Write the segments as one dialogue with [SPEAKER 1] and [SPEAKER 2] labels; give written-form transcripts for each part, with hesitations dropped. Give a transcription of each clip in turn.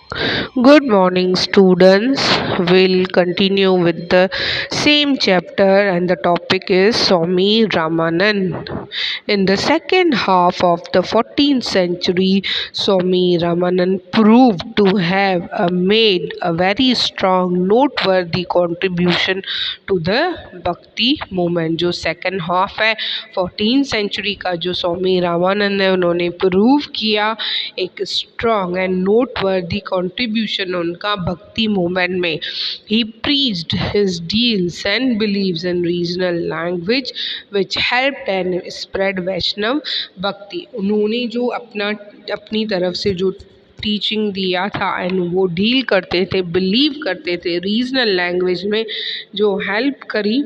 [SPEAKER 1] Good morning, students. We'll continue with the same chapter, and the topic is Swami Ramanand. In the second half of the 14th century, Swami Ramanand proved to have made a very strong, noteworthy contribution to the Bhakti movement. जो second half है 14th century का, जो स्वामी रामानंद ने उन्होंने prove किया एक strong and noteworthy contribution उनका bhakti movement में. He preached his deals and believes in regional language which helped and spread Vaishnav bhakti. उन्होंने जो अपनी तरफ से जो टीचिंग दिया था एंड वो डील करते थे, बिलीव करते थे रीजनल लैंग्वेज में, जो हेल्प करी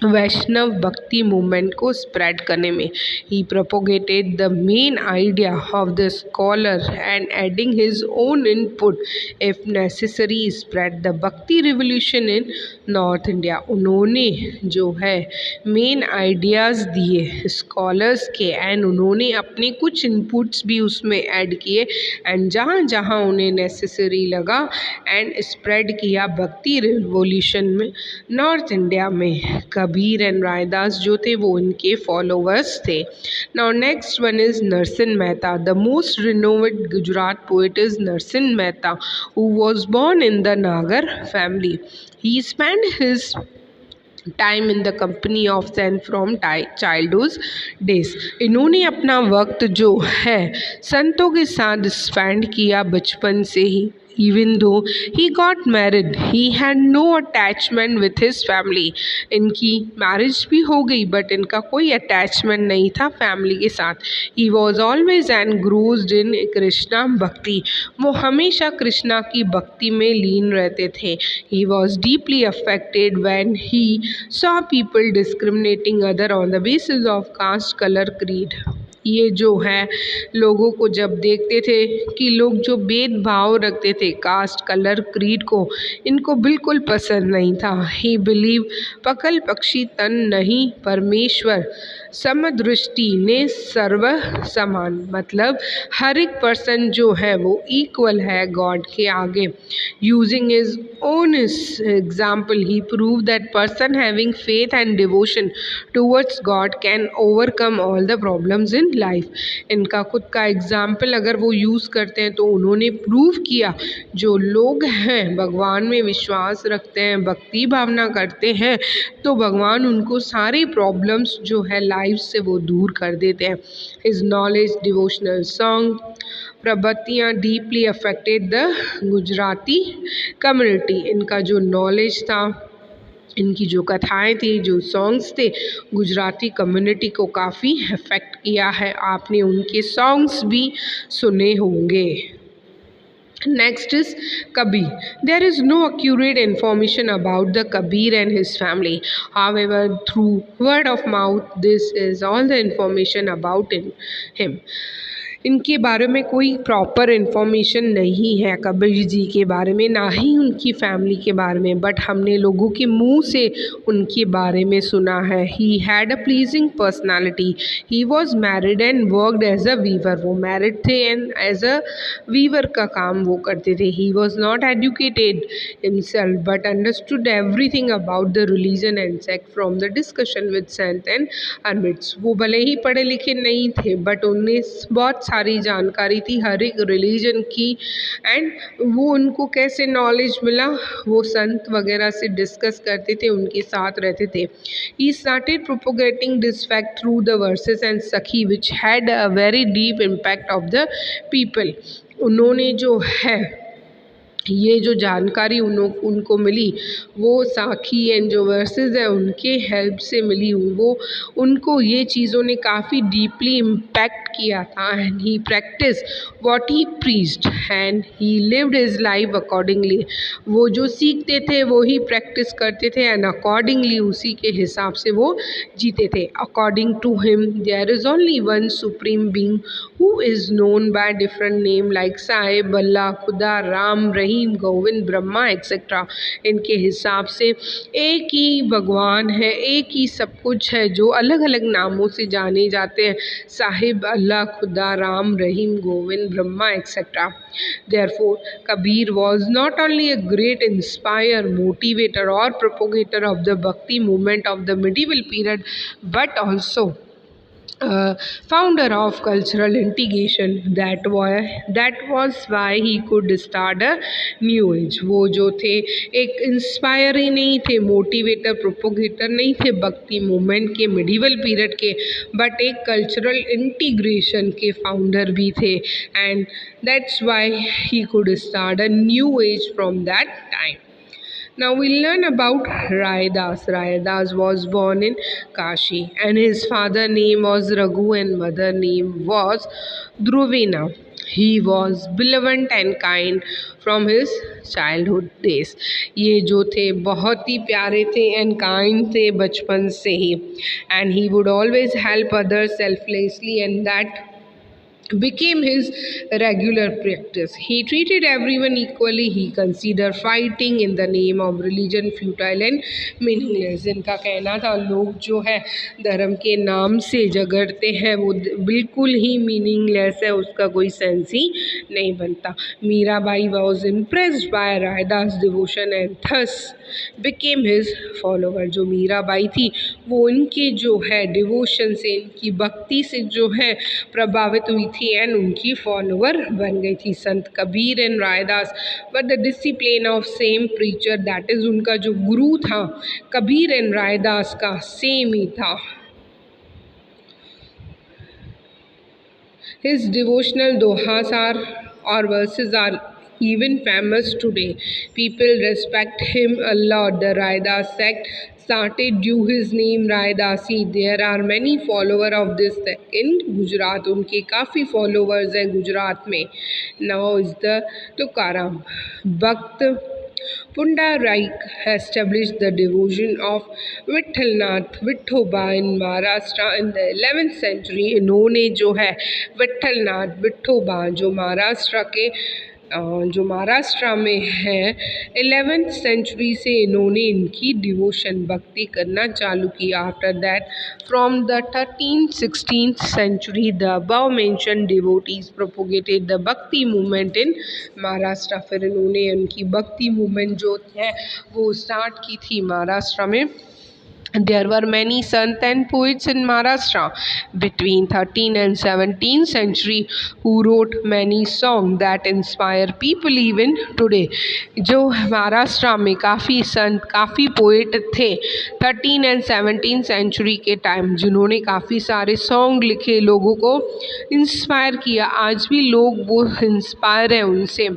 [SPEAKER 1] वैष्णव भक्ति मूवमेंट को स्प्रेड करने में. He propagated the main idea of the scholar and adding his own input if necessary spread the bhakti revolution in north India. उन्होंने जो है मेन आइडियाज़ दिए स्कॉलर्स के एंड उन्होंने अपने कुछ इनपुट्स भी उसमें ऐड किए एंड जहाँ जहाँ उन्हें नेसेसरी लगा एंड स्प्रेड किया भक्ति रिवोल्यूशन में नॉर्थ इंडिया में. कबीर एंड रायदास जो थे वो इनके फॉलोवर्स थे. Now next one is Narsinh Mehta. The most renowned Gujarat poet is Narsinh Mehta who was born in the Nagar family. He spent his time in the company of saint from childhood days. इन्होंने अपना वक्त जो है संतों के साथ स्पेंड किया बचपन से ही. Even though he got married, he had no attachment with his family. इनकी मैरिज भी हो गई बट इनका कोई अटैचमेंट नहीं था फैमिली के साथ. He was always engrossed in Krishna भक्ति. वो हमेशा कृष्णा की भक्ति में लीन रहते थे. He was deeply affected when he saw people discriminating other on the basis of caste, color, creed. ये जो है लोगों को जब देखते थे कि लोग जो भेदभाव रखते थे कास्ट, कलर, क्रीड को, इनको बिल्कुल पसंद नहीं था. ही बिलीव पकल पक्षी तन नहीं परमेश्वर समदृष्टि ने सर्व समान. मतलब हर एक पर्सन जो है वो इक्वल है गॉड के आगे. Using his own example he prove that person having faith and devotion towards God can overcome all the problems in life. इनका खुद का एग्जाम्पल अगर वो यूज़ करते हैं तो उन्होंने प्रूव किया जो लोग हैं भगवान में विश्वास रखते हैं, भक्ति भावना करते हैं, तो भगवान उनको सारी प्रॉब्लम्स जो है लाइफ से वो दूर कर देते हैं. हिज नॉलेज, डिवोशनल सॉन्ग, प्रवृत्तियाँ deeply affected the Gujarati community. इनका जो नॉलेज था, इनकी जो कथाएं थी, जो सॉन्ग्स थे, गुजराती कम्युनिटी को काफ़ी अफेक्ट किया है. आपने उनके सॉन्ग्स भी सुने होंगे. Next is Kabir. There is no accurate information about the Kabir and his family. However, through word of mouth, this is all the information about him. इनके बारे में कोई प्रॉपर इन्फॉर्मेशन नहीं है कबीर जी के बारे में, ना ही उनकी फैमिली के बारे में, बट हमने लोगों के मुंह से उनके बारे में सुना है. He had a pleasing personality. He was married and worked as a weaver. वो मैरिड थे एंड एज अ वीवर का काम वो करते थे. He was not educated himself but understood everything about the religion and sect from the discussion with saint and hermits. वो भले ही पढ़े लिखे नहीं थे बट उन्हें बहुत सारी जानकारी थी हर एक रिलीजन की. एंड वो उनको कैसे नॉलेज मिला, वो संत वगैरह से डिस्कस करते थे, उनके साथ रहते थे. He started propagating this fact through the verses and sakhi which had a very deep impact of the people. उन्होंने जो है ये जो जानकारी उनको मिली वो साखी एंड जो वर्सेस है उनके हेल्प से मिली. वो उनको ये चीज़ों ने काफ़ी डीपली इम्पैक्ट किया था. And he practice what he preached and he lived his life accordingly. वो जो सीखते थे वो ही प्रैक्टिस करते थे एंड अकॉर्डिंगली उसी के हिसाब से वो जीते थे. According to him there is only one supreme being who is known by different name like Sahib, Allah, Khuda, Ram, Rahim, Rahim, Govind, Brahma etcetera. इनके हिसाब से एक ही भगवान है, एक ही सब कुछ है जो अलग अलग नामों से जाने जाते हैं, Sahib, Allah, Khuda, Ram, Rahim, Govind, Brahma etcetera. Therefore, Kabir was not only a great inspirer, motivator or propagator of the Bhakti movement of the medieval period, but also founder of cultural integration. That was why he could start a new age. वो जो थे एक inspire ही नहीं थे, motivator, propagator नहीं थे भक्ति movement के मिडिवल पीरियड के, बट एक कल्चरल इंटीग्रेशन के फाउंडर भी थे, and that's why he could start a new age from that time. Now we'll learn about Raidas. Raidas was born in Kashi, and his father name was Raghu and mother name was Dhruvina. He was benevolent and kind from his childhood days. ये जो थे बहुत ही प्यारे थे and kind थे बचपन से ही, and he would always help others selflessly, and that became his regular practice. He treated everyone equally. He considered fighting in the name of religion futile and meaningless. इनका कहना था लोग जो है धर्म के नाम से झगड़ते हैं वो बिल्कुल ही मीनिंगलेस है, उसका कोई सेंस ही नहीं बनता. Mirabai was impressed by Raidas devotion and thus became his follower. जो मीराबाई थी वो इनके जो है डिवोशन से, इनकी भक्ति से जो है प्रभावित हुई थी एंड उनकी फॉलोअर बन गई थी. संत Kabir and Raidas were the discipline of same preacher. That is उनका जो गुरु था कबीर एंड रायदास का सेम ही था. His devotional dohas or verses are even famous today. People respect him a lot. The Raidas sect started due his name Raidasi. There are many followers of this sect in Gujarat. उनके काफ़ी followers हैं गुजरात में. Now is the Tukaram. Bhakt Pundarik established the devotion of Vithalnath Vithoba in Maharashtra in the 11th century. इन्होंने जो है विट्ठलनाथ विठोबा जो महाराष्ट्र में है 11th सेंचुरी से इन्होंने इनकी डिवोशन भक्ति करना चालू किया. After that from the 13th-16th century the above mentioned devotees propagated the भक्ति मूवमेंट इन महाराष्ट्र. फिर इन्होंने उनकी भक्ति मूवमेंट जो है वो स्टार्ट की थी महाराष्ट्र में. There were many sant and poets in Maharashtra between 13th and 17th century who wrote many songs that inspire people even today. जो महाराष्ट्र में काफ़ी संत काफ़ी पोएट थे 13 and 17th century के टाइम, जिन्होंने काफ़ी सारे सॉन्ग लिखे, लोगों को इंस्पायर किया. आज भी लोग वो इंस्पायर हैं उनसे.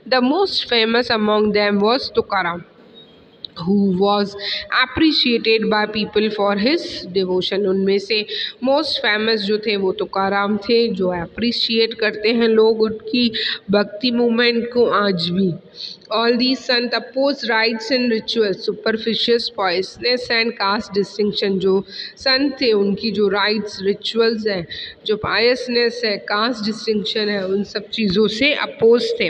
[SPEAKER 1] The most famous among them was Tukaram, who was appreciated by people for his devotion. उनमें से मोस्ट फेमस जो थे वो तुकाराम थे, जो अप्रिशिएट करते हैं लोग उनकी भक्ति मूवमेंट को आज भी. All these sant oppose rites and rituals, superstitious, piousness and caste distinction. जो संत थे उनकी जो राइट्स रिचुअल्स हैं, जो पायसनेस है, कास्ट डिस्टिंक्शन है, उन सब चीज़ों से अपोज थे.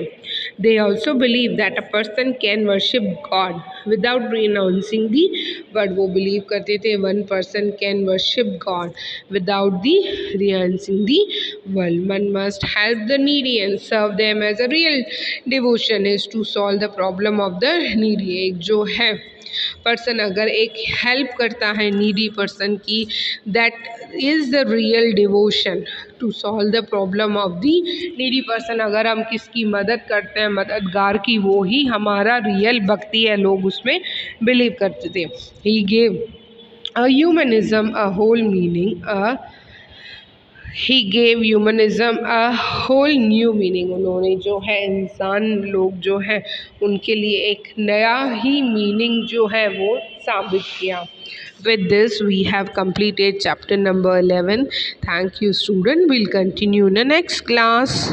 [SPEAKER 1] They also believe that a person can worship God without renouncing the word. वो बिलीव करते थे one person can worship God without the renouncing the world. One must help the needy and serve them as a real devotion is to solve the problem of the needy. एक जो है person अगर एक help करता है needy person की, that is the real devotion to solve the problem of the needy person. अगर हम किसकी मदद करते हैं मददगार की, वो ही हमारा रियल भक्ति है, लोग उसमें बिलीव करते थे. He gave a humanism a whole meaning he gave humanism a whole new meaning. उन्होंने जो है इंसान लोग जो है उनके लिए एक नया ही मीनिंग जो है वो साबित किया. With this we have completed chapter number 11. Thank you student. We'll continue in the next class.